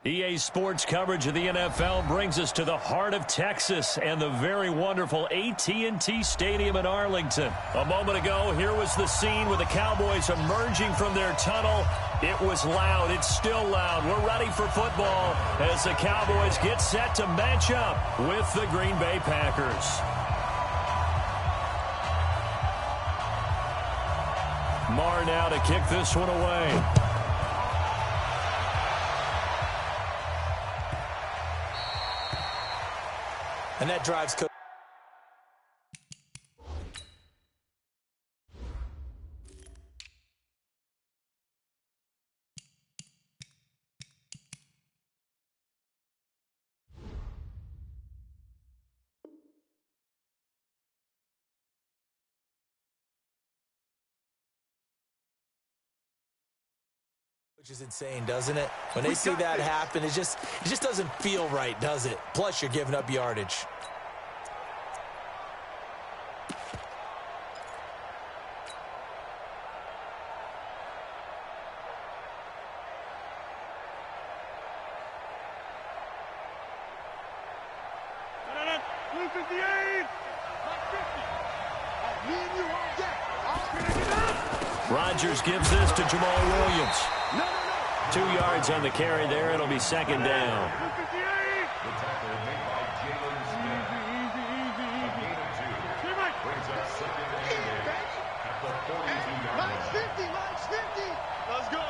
EA Sports coverage of the NFL brings us to the heart of Texas and the very wonderful AT&T Stadium in Arlington. A moment ago, here was the scene with the Cowboys emerging from their tunnel. It was loud. It's still loud. We're ready for football as the Cowboys get set to match up with the Green Bay Packers. Marr now to kick this one away. And that drives coach. Which is insane, doesn't it? When they see that happen, it just doesn't feel right, does it? Plus, you're giving up yardage. Rodgers gives this to Jamal Williams. 2 yards on the carry there. It'll be second down. Let's go.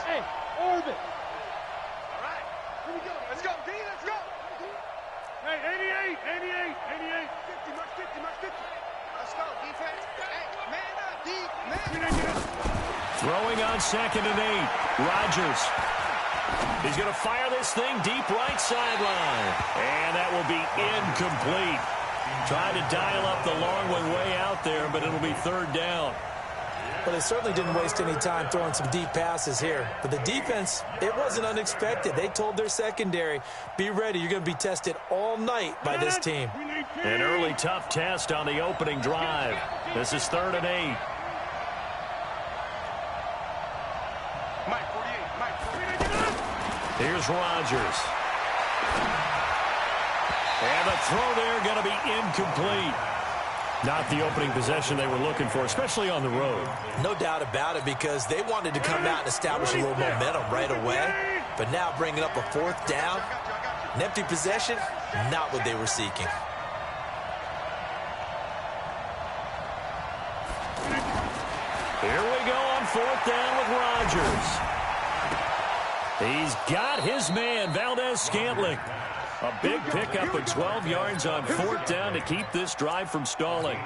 Hey, orbit. All right, here we go. Let's go, D. Let's go. Hey, 88. 50, march 50, march 50. Let's go, defense. Hey, man up, D. Man. Throwing on 2nd and 8. Rodgers. He's going to fire this thing deep right sideline. And that will be incomplete. Trying to dial up the long one way out there, but it'll be third down. Well, they certainly didn't waste any time throwing some deep passes here. But the defense, it wasn't unexpected. They told their secondary, be ready. You're going to be tested all night by this team. An early tough test on the opening drive. This is 3rd and 8. Here's Rodgers. And the throw there going to be incomplete. Not the opening possession they were looking for, especially on the road. No doubt about it, because they wanted to come out and establish a little momentum right away. But now bringing up a 4th down, an empty possession, not what they were seeking. Here we go on 4th down with Rodgers. He's got his man, Valdez-Scantling. A big pickup of 12 yards on 4th down to keep this drive from stalling.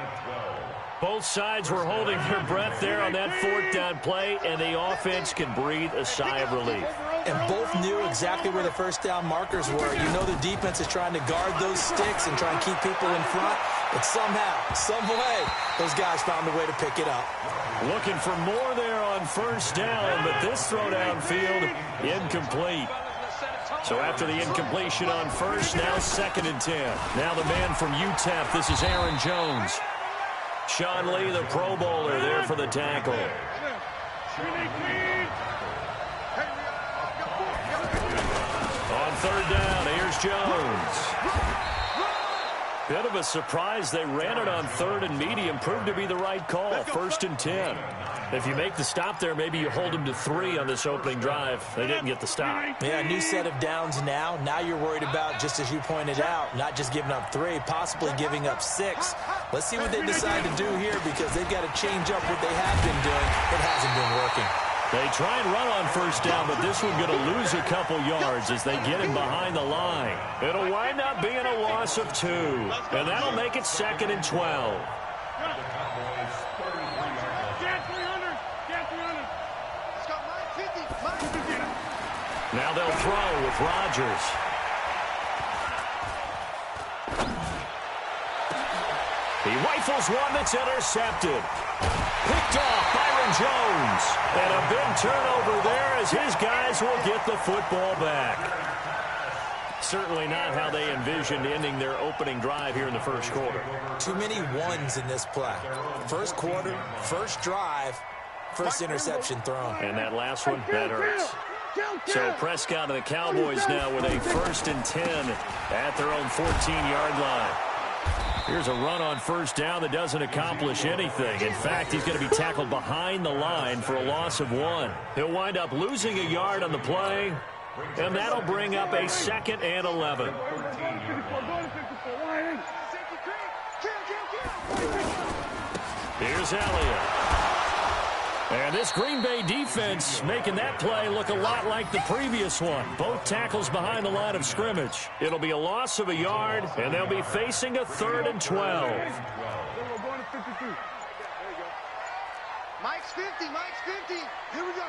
Both sides were holding their breath there on that 4th down play, and the offense can breathe a sigh of relief. And both knew exactly where the 1st down markers were. You know the defense is trying to guard those sticks and try and keep people in front. But somehow, some way, those guys found a way to pick it up. Looking for more there on 1st down, but this throw downfield, incomplete. So after the incompletion on 1st, now 2nd and 10. Now the man from UTEP, this is Aaron Jones. Sean Lee, the Pro Bowler, there for the tackle. On 3rd down, here's Jones. Bit of a surprise. They ran it on 3rd and medium. Proved to be the right call. 1st and 10. If you make the stop there, maybe you hold them to 3 on this opening drive. They didn't get the stop. Yeah, new set of downs now. Now you're worried about, just as you pointed out, not just giving up 3, possibly giving up 6. Let's see what they decide to do here, because they've got to change up what they have been doing. It hasn't been working. They try and run on 1st down, but this one's going to lose a couple yards as they get him behind the line. It'll wind up being a loss of 2, and that'll make it 2nd and 12. Now they'll throw with Rodgers. He rifles one that's intercepted. Picked off Byron Jones. And a big turnover there as his guys will get the football back. Certainly not how they envisioned ending their opening drive here in the 1st quarter. Too many ones in this play. 1st quarter, 1st drive, 1st interception thrown. And that last one, that hurts. So Prescott and the Cowboys now with a 1st and 10 at their own 14-yard line. Here's a run on 1st down that doesn't accomplish anything. In fact, he's going to be tackled behind the line for a loss of 1. He'll wind up losing a yard on the play, and that'll bring up a 2nd and 11. Here's Elliott. And this Green Bay defense making that play look a lot like the previous one. Both tackles behind the line of scrimmage. It'll be a loss of a yard, and they'll be facing a 3rd and 12. Mike's 50, Mike's 50. Here we go.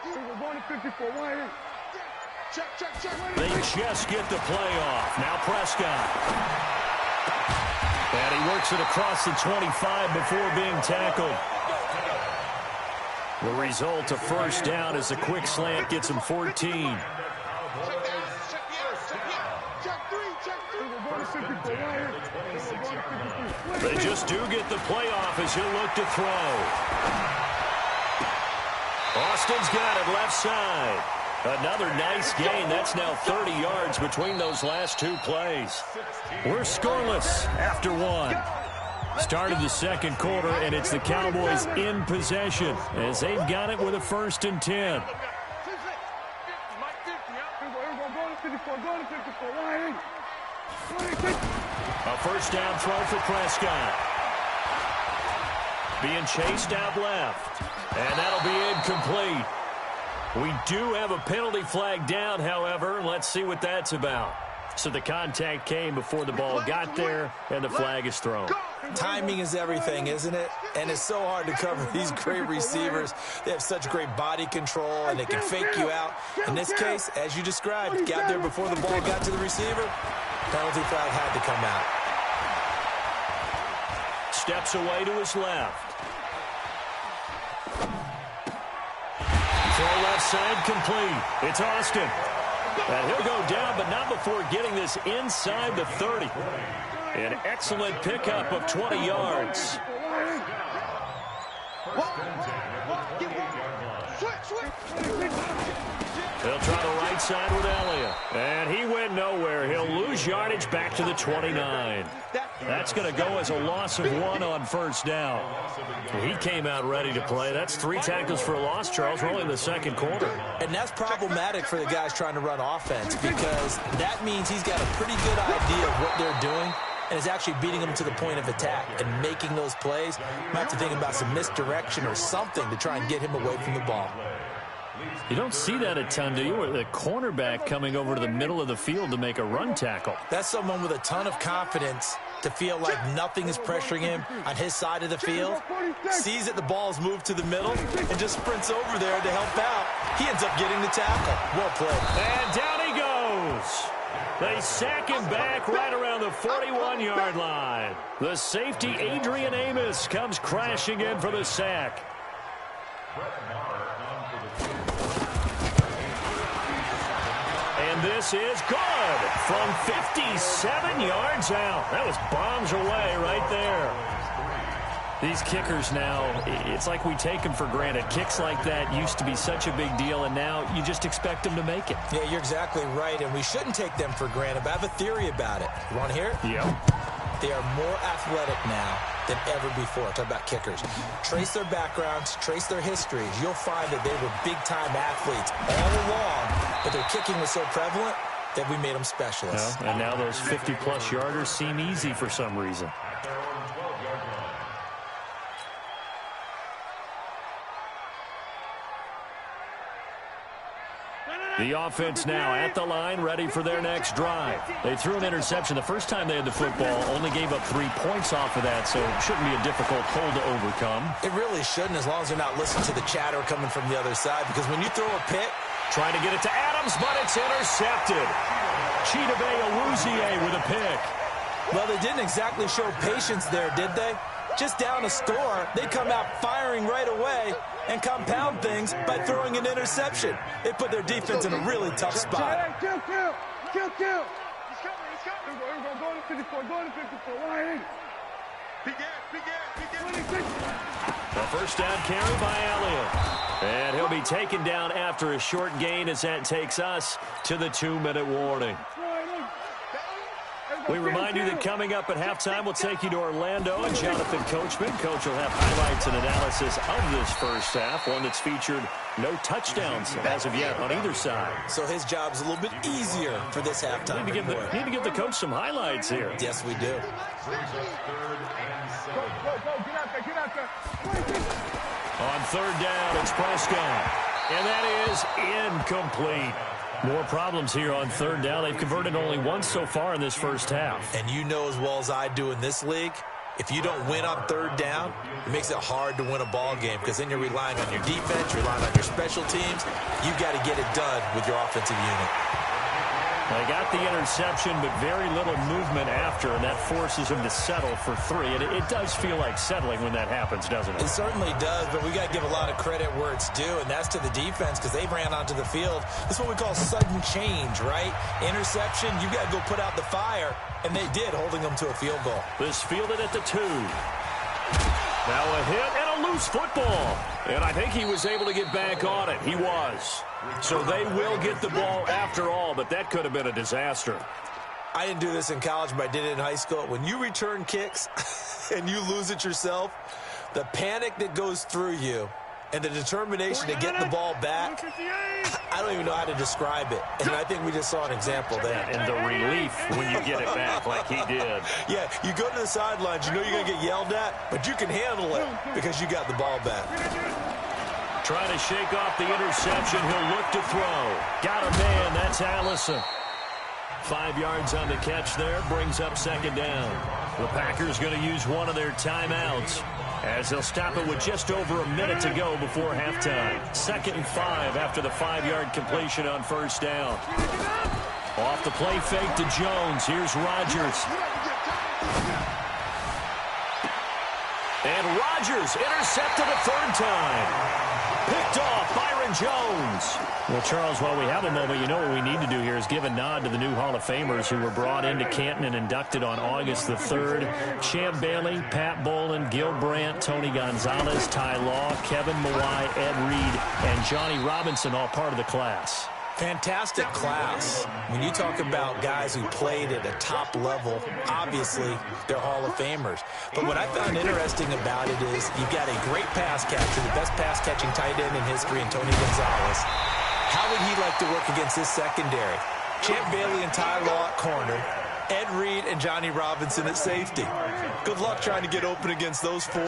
We're going to 54. Check. They just get the play off. Now Prescott. And he works it across the 25 before being tackled. The result, a 1st down as a quick slant gets him 14. They just do get the play off as he'll look to throw. Austin's got it left side. Another nice gain. That's now 30 yards between those last 2 plays. We're scoreless after 1. Start of the 2nd quarter, and it's the Cowboys in possession as they've got it with a 1st and 10. A 1st down throw for Prescott. Being chased out left, and that'll be incomplete. We do have a penalty flag down, however. Let's see what that's about. So the contact came before the ball got there, and the flag is thrown. Timing is everything, isn't it? And it's so hard to cover these great receivers. They have such great body control, and they can fake you out. In this case, as you described, got there before the ball got to the receiver. Penalty flag had to come out. Steps away to his left. Throw left side complete. It's Austin. And he'll go down, but not before getting this inside the 30. An excellent pickup of 20 yards. They'll try the right side with Elliott. And he went nowhere. He'll lose yardage back to the 29. That's going to go as a loss of 1 on 1st down. He came out ready to play. That's 3 tackles for a loss, Charles. We're only in the 2nd quarter. And that's problematic for the guys trying to run offense because that means he's got a pretty good idea of what they're doing and is actually beating them to the point of attack and making those plays. Might have to think about some misdirection or something to try and get him away from the ball. You don't see that a ton, do you? With a cornerback coming over to the middle of the field to make a run tackle. That's someone with a ton of confidence to feel like nothing is pressuring him on his side of the field, sees that the ball's moved to the middle, and just sprints over there to help out. He ends up getting the tackle. Well played. And down he goes. They sack him back right around the 41-yard line. The safety, Adrian Amos, comes crashing in for the sack. And this is good from 57 yards out. That was bombs away right there. These kickers now, it's like we take them for granted. Kicks like that used to be such a big deal, and now you just expect them to make it. Yeah, you're exactly right, and we shouldn't take them for granted, but I have a theory about it. You want to hear it? Yep. They are more athletic now than ever before. Talk about kickers. Trace their backgrounds, trace their histories. You'll find that they were big-time athletes all along, but their kicking was so prevalent that we made them specialists. Well, and now those 50-plus yarders seem easy for some reason. The offense now at the line, ready for their next drive. They threw an interception the first time they had the football, only gave up 3 points off of that, so it shouldn't be a difficult hole to overcome. It really shouldn't, as long as they're not listening to the chatter coming from the other side, because when you throw a pick, trying to get it to Adams, but it's intercepted. Chidobe Awuzie with a pick. Well, they didn't exactly show patience there, did they? Just down a score, they come out firing right away and compound things by throwing an interception. They put their defense in a really tough spot. Kill. He's coming. Go to 54. A first down carry by Elliott. And he'll be taken down after a short gain as that takes us to the 2-minute warning. We remind you that coming up at halftime, we'll take you to Orlando and Jonathan Coachman. Coach will have highlights and analysis of this first half, one that's featured no touchdowns as of yet on either side. So his job's a little bit easier for this halftime. Need to give the coach some highlights here. Yes, we do. On third down, it's Prescott. And that is incomplete. More problems here on third down. They've converted only once so far in this first half. And you know as well as I do in this league, if you don't win on third down, it makes it hard to win a ball game because then you're relying on your defense, relying on your special teams. You've got to get it done with your offensive unit. They got the interception, but very little movement after, and that forces them to settle for 3. And it does feel like settling when that happens, doesn't it? It certainly does, but we got to give a lot of credit where it's due, and that's to the defense because they ran onto the field. That's what we call sudden change, right? Interception, you got to go put out the fire, and they did, holding them to a field goal. This fielded at the 2. Now a hit and a loose football. And I think he was able to get back on it. He was. So they will get the ball after all, but that could have been a disaster. I didn't do this in college, but I did it in high school. When you return kicks and you lose it yourself, the panic that goes through you and the determination to get the ball back, I don't even know how to describe it. And I think we just saw an example there. And the relief when you get it back like he did. Yeah, you go to the sidelines, you know you're going to get yelled at, but you can handle it because you got the ball back. Trying to shake off the interception. He'll look to throw. Got a man. That's Allison. 5 yards on the catch there. Brings up second down. The Packers going to use one of their timeouts as they'll stop it with just over a minute to go before halftime. 2nd and 5 after the 5-yard completion on first down. Off the play fake to Jones. Here's Rodgers. And Rodgers intercepted a 3rd time. Picked off Byron Jones. Well, Charles, while we have a moment, you know what we need to do here is give a nod to the new Hall of Famers who were brought into Canton and inducted on August the 3rd. Champ Bailey, Pat Bolin, Gil Brandt, Tony Gonzalez, Ty Law, Kevin Mawai, Ed Reed, and Johnny Robinson, all part of the class. Fantastic class. When you talk about guys who played at a top level, obviously they're Hall of Famers. But what I found interesting about it is you've got a great pass catcher, the best pass-catching tight end in history, in Tony Gonzalez. How would he like to work against this secondary? Champ Bailey and Ty Law at corner, Ed Reed and Johnny Robinson at safety. Good luck trying to get open against those 4.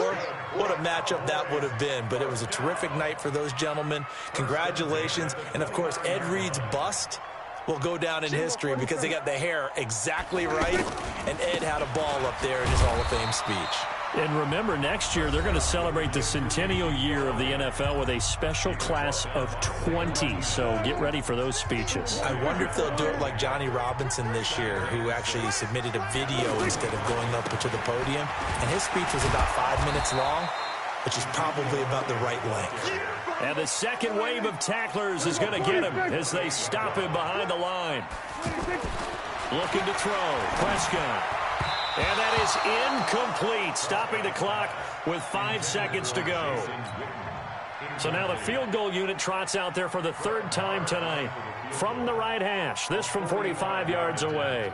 What a matchup that would have been. But it was a terrific night for those gentlemen. Congratulations. And, of course, Ed Reed's bust will go down in history because they got the hair exactly right. And Ed had a ball up there in his Hall of Fame speech. And remember, next year they're going to celebrate the centennial year of the NFL with a special class of 20. So get ready for those speeches. I wonder if they'll do it like Johnny Robinson this year, who actually submitted a video instead of going up to the podium. And his speech was about 5 minutes long, which is probably about the right length. And the second wave of tacklers is going to get him as they stop him behind the line. Looking to throw. Prescott. And that is incomplete, stopping the clock with 5 seconds to go. So now the field goal unit trots out there for the 3rd time tonight from the right hash. This from 45 yards away.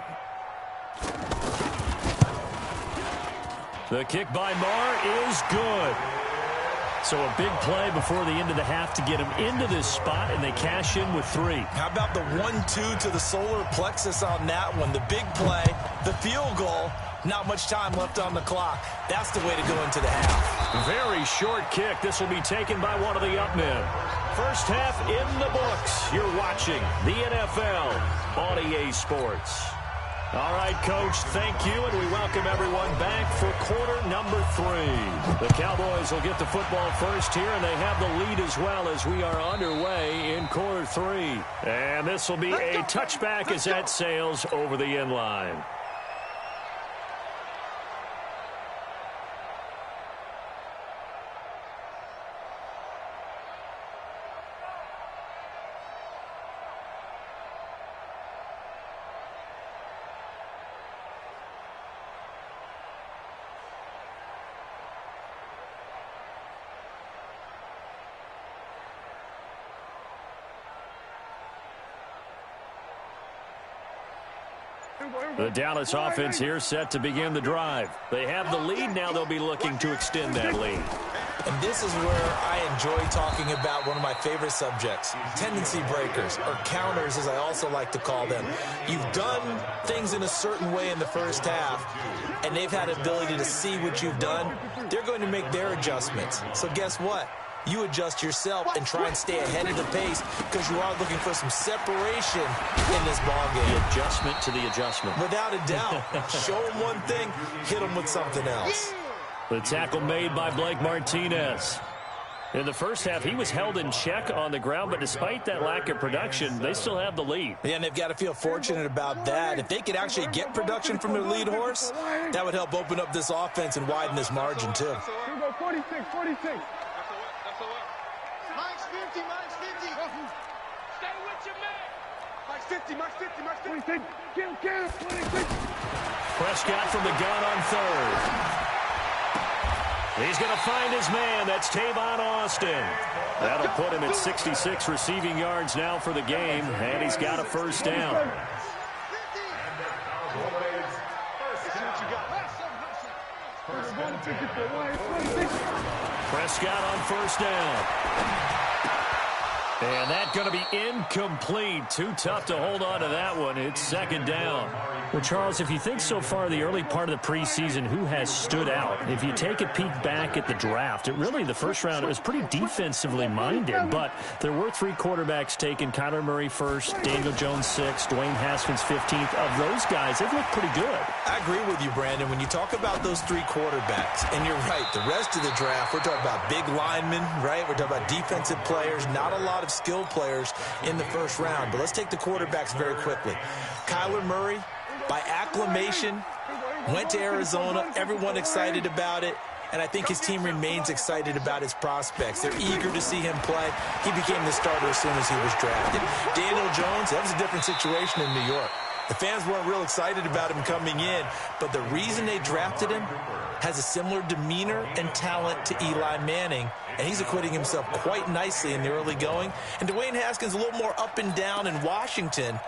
The kick by Marr is good. So a big play before the end of the half to get him into this spot, and they cash in with 3. How about the 1-2 to the solar plexus on that one? The big play, the field goal, not much time left on the clock. That's the way to go into the half. Very short kick. This will be taken by one of the up men. First half in the books. You're watching the NFL on EA Sports. All right, Coach, thank you, and we welcome everyone back for quarter number 3. The Cowboys will get the football first here, and they have the lead as well as we are underway in quarter 3. And this will be a touchback as that sails over the end line. The Dallas offense here set to begin the drive. They have the lead. Now they'll be looking to extend that lead. And this is where I enjoy talking about one of my favorite subjects, tendency breakers, or counters as I also like to call them. You've done things in a certain way in the first half, and they've had the ability to see what you've done. They're going to make their adjustments. So guess what? You adjust yourself and try and stay ahead of the pace because you are looking for some separation in this ballgame. The adjustment to the adjustment. Without a doubt. Show them one thing, hit them with something else. The tackle made by Blake Martinez. In the first half, he was held in check on the ground, but despite that lack of production, they still have the lead. Yeah, and they've got to feel fortunate about that. If they could actually get production from their lead horse, that would help open up this offense and widen this margin, too. 46. Mike's 50, Mike's 50. Stay with your man. Mike's 50, Mike's 50, Mike's 50. 26. Prescott from the gun on third. He's going to find his man. That's Tavon Austin. That'll put him at 66 receiving yards now for the game, and he's got a first down. Prescott on first down. And that's going to be incomplete. Too tough to hold on to that one. It's second down. Well, Charles, if you think so far the early part of the preseason, who has stood out? If you take a peek back at the draft, the first round, it was pretty defensively minded, but there were 3 quarterbacks taken. Kyler Murray first, Daniel Jones 6th, Dwayne Haskins 15th. Of those guys, they've looked pretty good. I agree with you, Brandon. When you talk about those 3 quarterbacks, and you're right, the rest of the draft, we're talking about big linemen, right? We're talking about defensive players, not a lot of skilled players in the first round. But let's take the quarterbacks very quickly. Kyler Murray, by acclamation, went to Arizona. Everyone excited about it. And I think his team remains excited about his prospects. They're eager to see him play. He became the starter as soon as he was drafted. Daniel Jones, that was a different situation in New York. The fans weren't real excited about him coming in, but the reason they drafted him has a similar demeanor and talent to Eli Manning, and he's acquitting himself quite nicely in the early going. And Dwayne Haskins a little more up and down in Washington,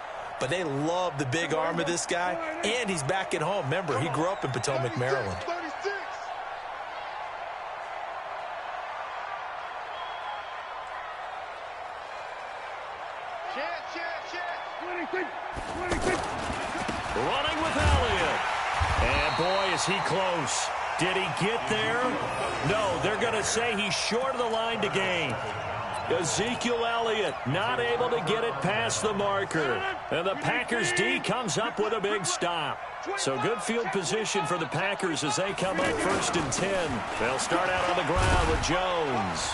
but they love the big arm of this guy, and he's back at home. Remember, he grew up in Potomac, Maryland. Running with Elliott. And boy, is he close. Did he get there? No, they're going to say he's short of the line to gain. Ezekiel Elliott not able to get it past the marker. And the Packers D comes up with a big stop. So good field position for the Packers as they come up 1st and 10. They'll start out on the ground with Jones.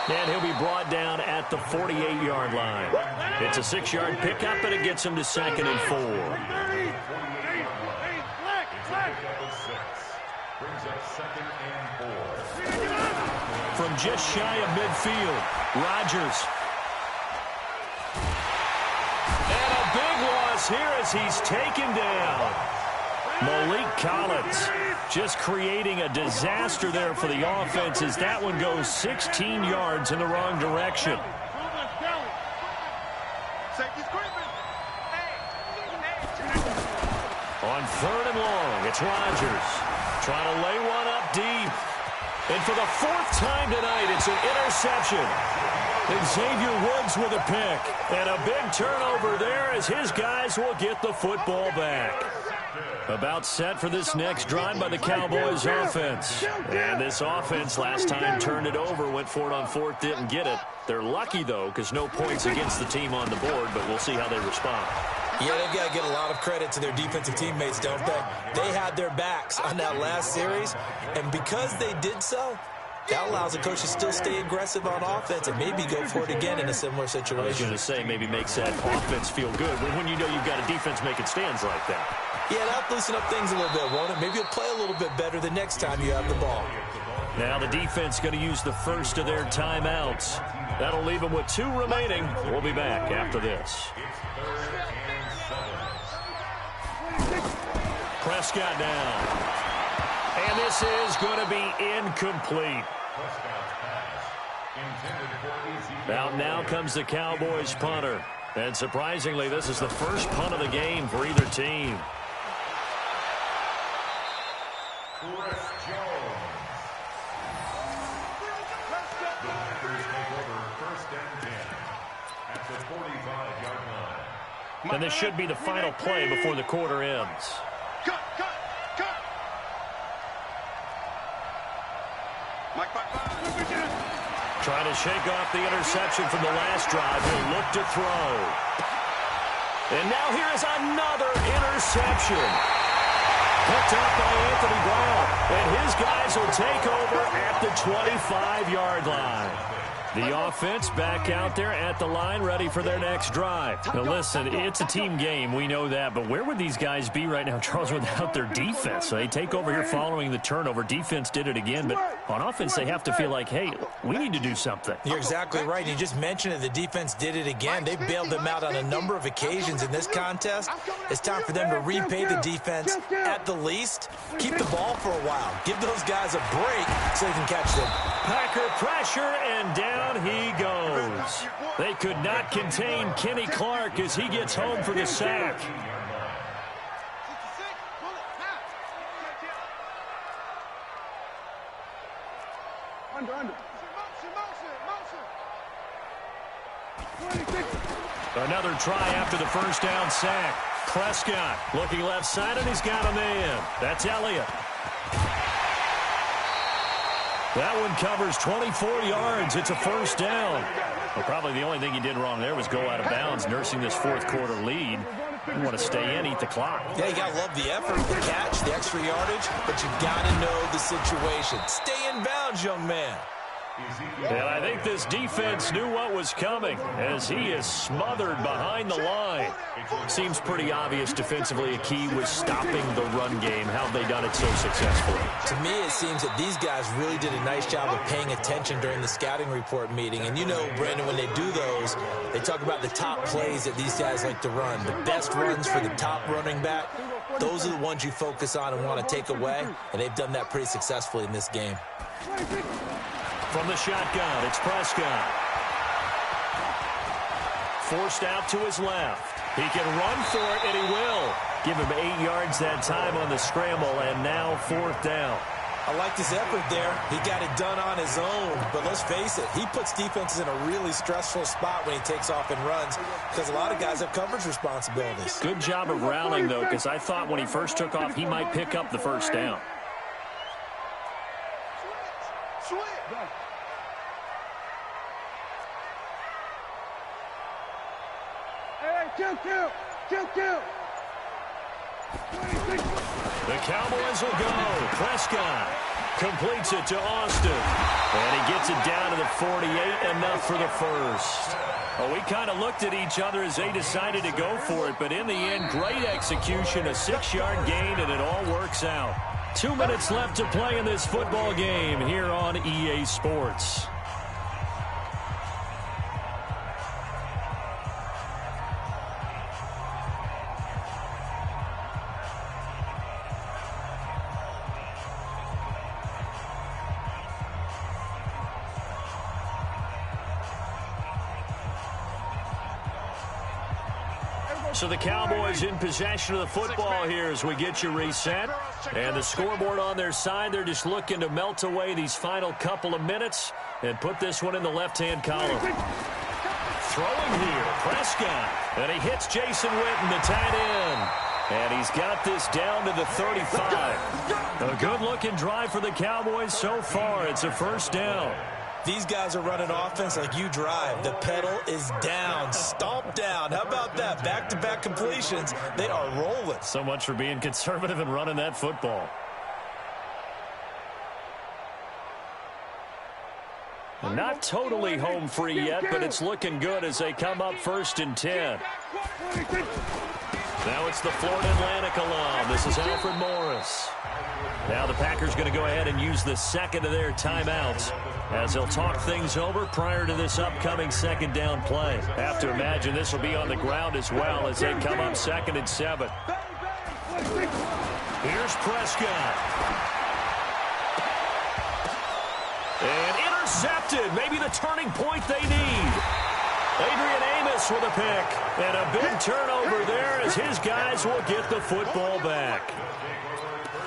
And he'll be brought down at the 48-yard line. It's a 6-yard pickup, and it gets him to 2nd and 4. From just shy of midfield, Rodgers. And a big loss here as he's taken down. Malik Collins just creating a disaster there for the offense as that one goes 16 yards in the wrong direction. On 3rd and long, it's Rodgers trying to lay one up deep. And for the 4th time tonight, it's an interception. Xavier Woods with a pick. And a big turnover there as his guys will get the football back. About set for this next drive by the Cowboys offense. And this offense last time turned it over, went for it on 4th, didn't get it. They're lucky, though, because no points against the team on the board, but we'll see how they respond. Yeah, they've got to get a lot of credit to their defensive teammates, don't they? They had their backs on that last series, and because they did so, that allows the coach to still stay aggressive on offense and maybe go for it again in a similar situation. I was going to say maybe makes that offense feel good when you know you've got a defense making stands like that. Yeah, that'll loosen up things a little bit, won't it? Maybe you'll play a little bit better the next time you have the ball. Now the defense going to use the first of their timeouts. That'll leave them with 2 remaining. We'll be back after this. Prescott down. And this is going to be incomplete. Now comes the Cowboys punter. And surprisingly, this is the first punt of the game for either team. And this should be the final play before the quarter ends. Trying to shake off the interception from the last drive. He'll look to throw. And now here is another interception. Picked up by Anthony Brown. And his guys will take over at the 25-yard line. The offense back out there at the line, ready for their next drive. Now, listen, it's a team game. We know that. But where would these guys be right now, Charles, without their defense? They take over here following the turnover. Defense did it again. But on offense, they have to feel like, hey, we need to do something. You're exactly right. You just mentioned it. The defense did it again. They bailed them out on a number of occasions in this contest. It's time for them to repay the defense at the least. Keep the ball for a while. Give those guys a break so they can catch them. Packer pressure, and down he goes. They could not contain Kenny Clark as he gets home for the sack. Another try after the first down sack. Prescott looking left side, and he's got a man. That's Elliott. That one covers 24 yards. It's a first down. Well, probably the only thing he did wrong there was go out of bounds, nursing this fourth quarter lead. You want to stay in, eat the clock. Yeah, you got to love the effort, the catch, the extra yardage, but you got to know the situation. Stay in bounds, young man. And I think this defense knew what was coming as he is smothered behind the line. Seems pretty obvious defensively a key was stopping the run game. How have they done it so successfully? To me, it seems that these guys really did a nice job of paying attention during the scouting report meeting. And you know, Brandon, when they do those, they talk about the top plays that these guys like to run. The best runs for the top running back, those are the ones you focus on and want to take away. And they've done that pretty successfully in this game. From the shotgun, it's Prescott. Forced out to his left. He can run for it, and he will. Give him 8 yards that time on the scramble, and now fourth down. I like his effort there. He got it done on his own. But let's face it, he puts defenses in a really stressful spot when he takes off and runs because a lot of guys have coverage responsibilities. Good job of rallying, though, because I thought when he first took off, he might pick up the first down. The Cowboys will go. Prescott completes it to Austin. And he gets it down to the 48, enough for the first. Well, we kind of looked at each other as they decided to go for it, but in the end, great execution, a 6-yard gain, and it all works out. 2 minutes left to play in this football game here on EA Sports. So the Cowboys in possession of the football here as we get you reset. And the scoreboard on their side, they're just looking to melt away these final couple of minutes and put this one in the left-hand column. Throwing here, Prescott. And he hits Jason Witten, the tight end. And he's got this down to the 35. A good-looking drive for the Cowboys so far. It's a first down. These guys are running offense like you drive. The pedal is down, stomp down. How about that? Back-to-back completions. They are rolling. So much for being conservative and running that football. Not totally home free yet, but it's looking good as they come up 1st and 10. Now it's the Florida Atlantic alum. This is Alfred Morris. Now the Packers going to go ahead and use the second of their timeouts as they'll talk things over prior to this upcoming second down play. Have to imagine this will be on the ground as well as they come up 2nd and 7. Here's Prescott. And intercepted. Maybe the turning point they need. Adrian Amos with a pick. And a big turnover there as his guys will get the football back.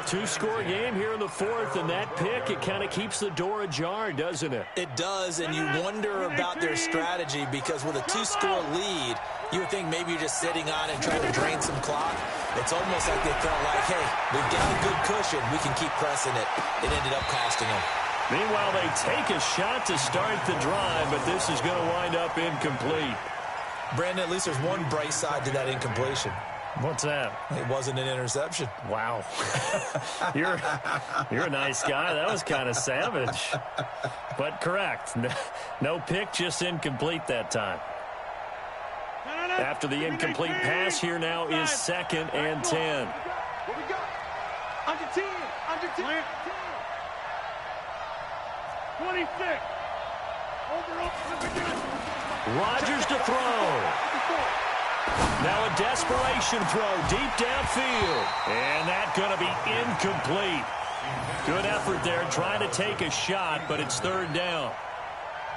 Two-score game here in the fourth, and that pick, it kind of keeps the door ajar, doesn't it? It does, and you wonder about their strategy because with a two-score lead, you would think maybe you're just sitting on it and trying to drain some clock. It's almost like they felt like, hey, we've got a good cushion. We can keep pressing it. It ended up costing them. Meanwhile, they take a shot to start the drive, but this is going to wind up incomplete. Brandon, at least there's one bright side to that incompletion. What's that? It wasn't an interception. Wow. You're a nice guy. That was kind of savage. But correct. No pick, just incomplete that time. After the incomplete pass, here now is 2nd and 10. What we got? Under 10. Under 10. 26. Rodgers to throw. Now a desperation throw deep downfield. And that's going to be incomplete. Good effort there trying to take a shot, but it's 3rd down.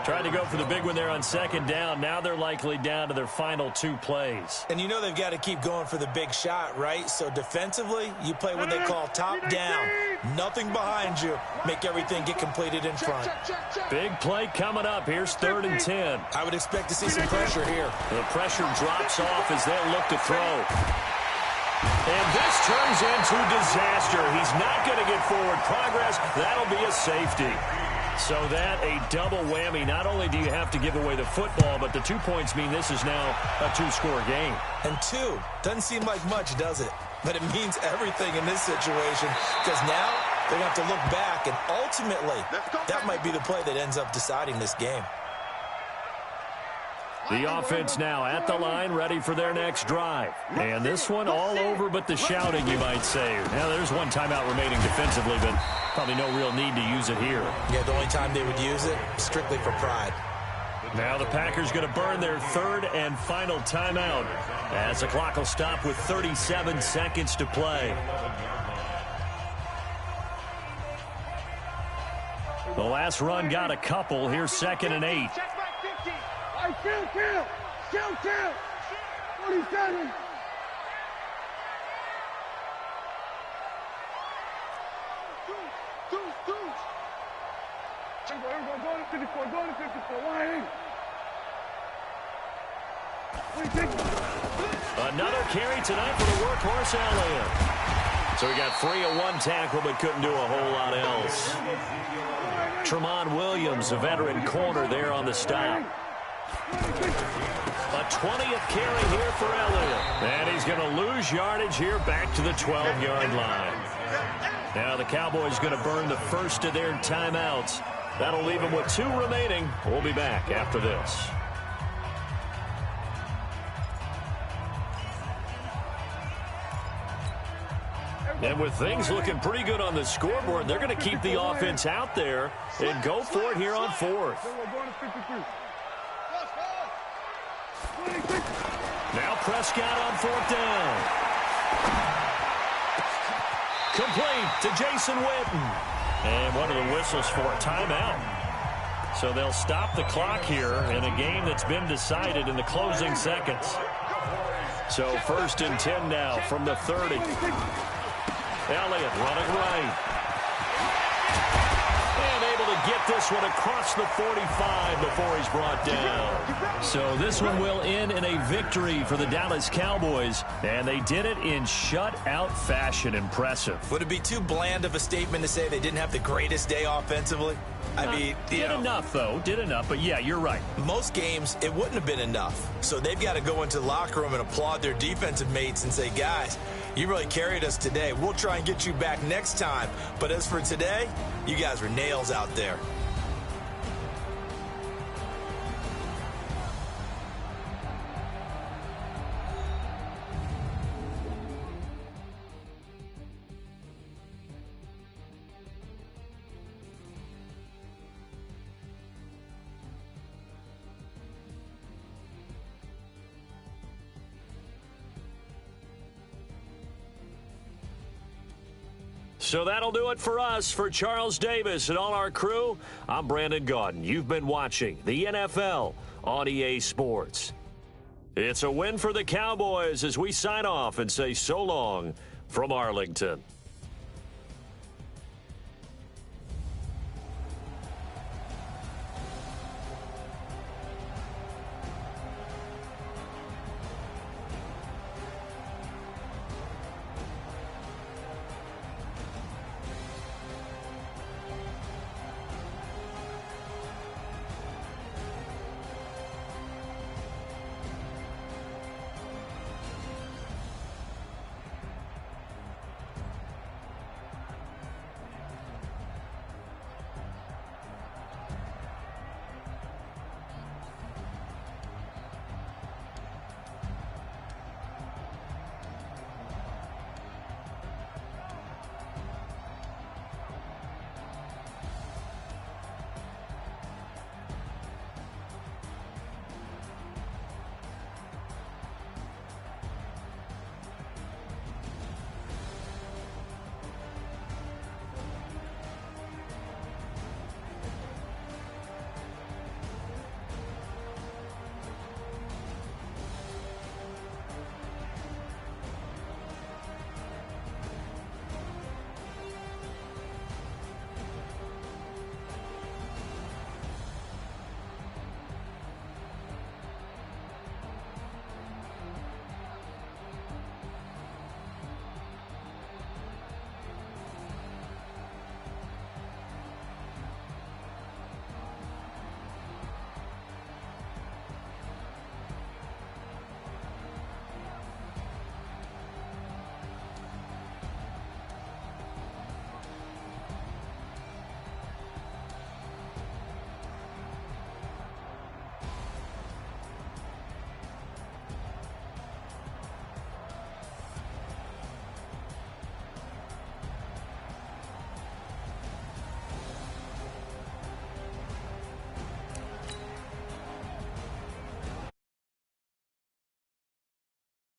Tried to go for the big one there on 2nd down. Now they're likely down to their final 2 plays. And you know they've got to keep going for the big shot, right? So defensively, you play what they call top down. Nothing behind you. Make everything get completed in front. Big play coming up. Here's 3rd and 10. I would expect to see some pressure here. The pressure drops off as they'll look to throw. And this turns into disaster. He's not going to get forward progress. That'll be a safety. So that a double whammy. Not only do you have to give away the football, but the 2 points mean this is now a 2-score game. And 2 doesn't seem like much, does it? But it means everything in this situation because now they're going to have to look back, and ultimately that might be the play that ends up deciding this game. The offense now at the line, ready for their next drive. And this one all over but the shouting, you might say. Now, there's one timeout remaining defensively, but probably no real need to use it here. Yeah, the only time they would use it, strictly for pride. Now the Packers going to burn their 3rd and final timeout as the clock will stop with 37 seconds to play. The last run got a couple. Here's 2nd and 8. Kill. 47. Go to 54. Line. Another carry tonight for the workhorse Elliott. So he got free of 1 tackle but couldn't do a whole lot else. Tremont Williams, a veteran corner there on the stop. A 20th carry here for Elliott. And he's going to lose yardage here back to the 12-yard line. Now the Cowboys going to burn the first of their timeouts. That'll leave them with 2 remaining. We'll be back after this. And with things looking pretty good on the scoreboard, they're going to keep the offense out there and go for it here on 4th. Now Prescott on 4th down. Complete to Jason Witten. And one of the whistles for a timeout. So they'll stop the clock here in a game that's been decided in the closing seconds. So 1st and 10 now from the 30. Elliott running right. And able to get this one across the 45 before he's brought down. So this one will end in a victory for the Dallas Cowboys. And they did it in shutout fashion. Impressive. Would it be too bland of a statement to say they didn't have the greatest day offensively? I mean, did enough, though. Did enough. But, yeah, you're right. Most games, it wouldn't have been enough. So they've got to go into the locker room and applaud their defensive mates and say, guys, you really carried us today. We'll try and get you back next time. But as for today, you guys were nails out there. So that'll do it for us. For Charles Davis and all our crew, I'm Brandon Gaudin. You've been watching the NFL on EA Sports. It's a win for the Cowboys as we sign off and say so long from Arlington.